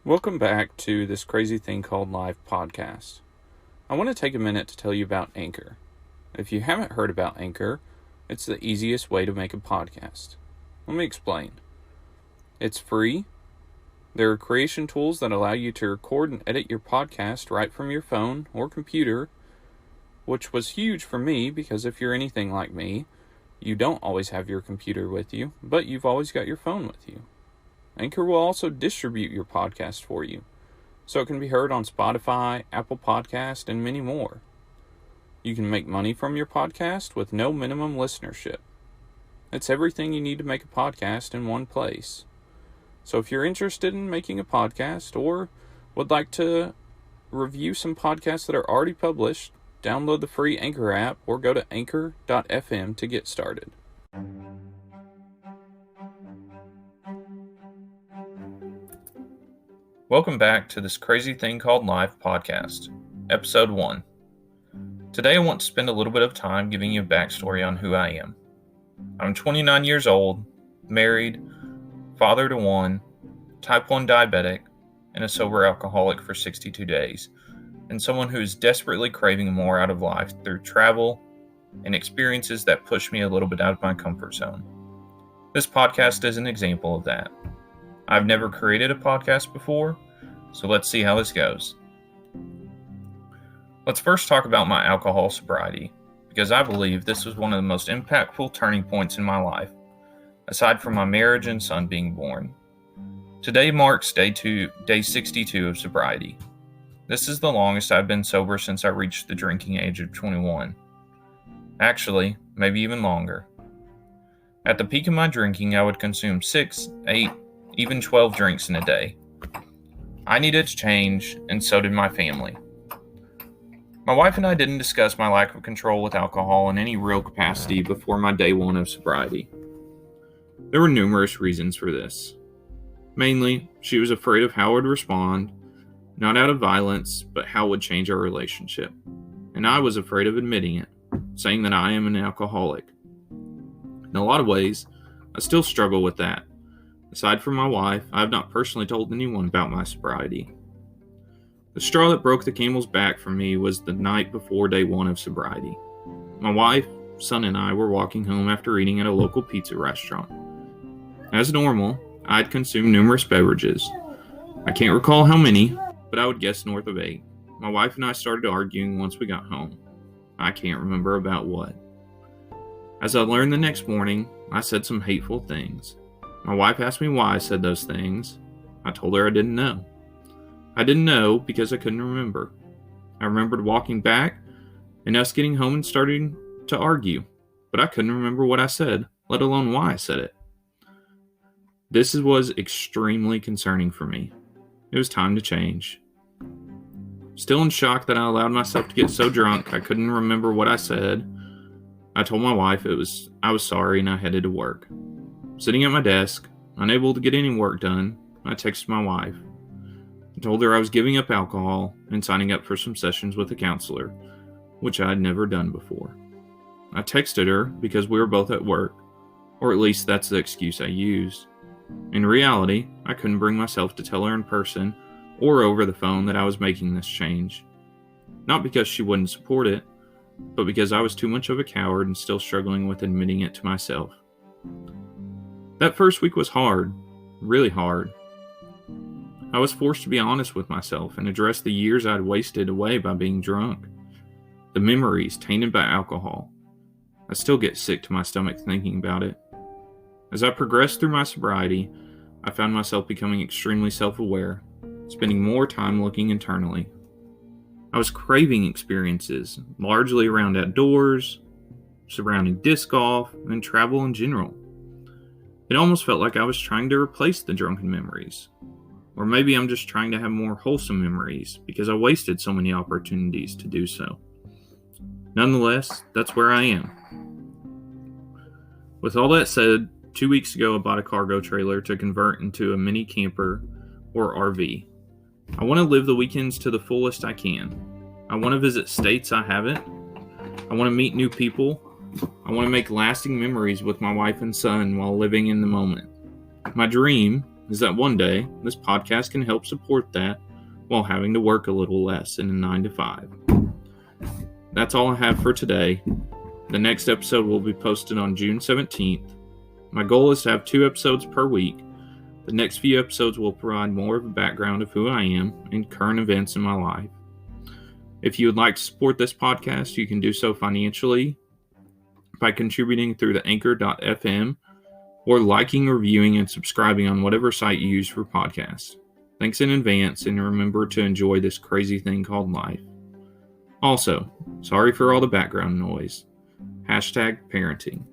Welcome back to this Crazy Thing Called Life podcast. I want to take a minute to tell you about Anchor. If you haven't heard about Anchor, it's the easiest way to make a podcast. Let me explain. It's free. There are creation tools that allow you to record and edit your podcast right from your phone or computer, which was huge for me because if you're anything like me, you don't always have your computer with you, but you've always got your phone with you. Anchor will also distribute your podcast for you, so it can be heard on Spotify, Apple Podcast, and many more. You can make money from your podcast with no minimum listenership. It's everything you need to make a podcast in one place. So if you're interested in making a podcast or would like to review some podcasts that are already published, download the free Anchor app or go to anchor.fm to get started. Welcome back to this Crazy Thing Called Life podcast, episode 1. Today I want to spend a little bit of time giving you a backstory on who I am. I'm 29 years old, married, father to one, type 1 diabetic, and a sober alcoholic for 62 days, and someone who is desperately craving more out of life through travel and experiences that push me a little bit out of my comfort zone. This podcast is an example of that. I've never created a podcast before, so let's see how this goes. Let's first talk about my alcohol sobriety, because I believe this was one of the most impactful turning points in my life, aside from my marriage and son being born. Today marks day 62 of sobriety. This is the longest I've been sober since I reached the drinking age of 21. Actually, maybe even longer. At the peak of my drinking, I would consume 6, 8, even 12 drinks in a day. I needed to change, and so did my family. My wife and I didn't discuss my lack of control with alcohol in any real capacity before my day 1 of sobriety. There were numerous reasons for this. Mainly, she was afraid of how I would respond, not out of violence, but how it would change our relationship. And I was afraid of admitting it, saying that I am an alcoholic. In a lot of ways, I still struggle with that. Aside from my wife, I have not personally told anyone about my sobriety. The straw that broke the camel's back for me was the night before day 1 of sobriety. My wife, son, and I were walking home after eating at a local pizza restaurant. As normal, I had consumed numerous beverages. I can't recall how many, but I would guess north of 8. My wife and I started arguing once we got home. I can't remember about what. As I learned the next morning, I said some hateful things. My wife asked me why I said those things. I told her I didn't know. I didn't know because I couldn't remember. I remembered walking back and us getting home and starting to argue, but I couldn't remember what I said, let alone why I said it. This was extremely concerning for me. It was time to change. Still in shock that I allowed myself to get so drunk I couldn't remember what I said, I told my wife I was sorry and I headed to work. Sitting at my desk, unable to get any work done, I texted my wife. I told her I was giving up alcohol and signing up for some sessions with a counselor, which I had never done before. I texted her because we were both at work, or at least that's the excuse I used. In reality, I couldn't bring myself to tell her in person or over the phone that I was making this change. Not because she wouldn't support it, but because I was too much of a coward and still struggling with admitting it to myself. That first week was hard, really hard. I was forced to be honest with myself and address the years I'd wasted away by being drunk, the memories tainted by alcohol. I still get sick to my stomach thinking about it. As I progressed through my sobriety, I found myself becoming extremely self-aware, spending more time looking internally. I was craving experiences, largely around outdoors, surrounding disc golf, and travel in general. It almost felt like I was trying to replace the drunken memories. Or maybe I'm just trying to have more wholesome memories because I wasted so many opportunities to do so. Nonetheless, that's where I am. With all that said, 2 weeks ago I bought a cargo trailer to convert into a mini camper or RV. I want to live the weekends to the fullest I can. I want to visit states I haven't I want to meet new people. I want to make lasting memories with my wife and son while living in the moment. My dream is that one day this podcast can help support that while having to work a little less in a 9 to 5. That's all I have for today. The next episode will be posted on June 17th. My goal is to have 2 episodes per week. The next few episodes will provide more of a background of who I am and current events in my life. If you would like to support this podcast, you can do so financially by contributing through the anchor.fm or liking, reviewing, and subscribing on whatever site you use for podcasts. Thanks in advance, and remember to enjoy this crazy thing called life. Also, sorry for all the background noise. #parenting.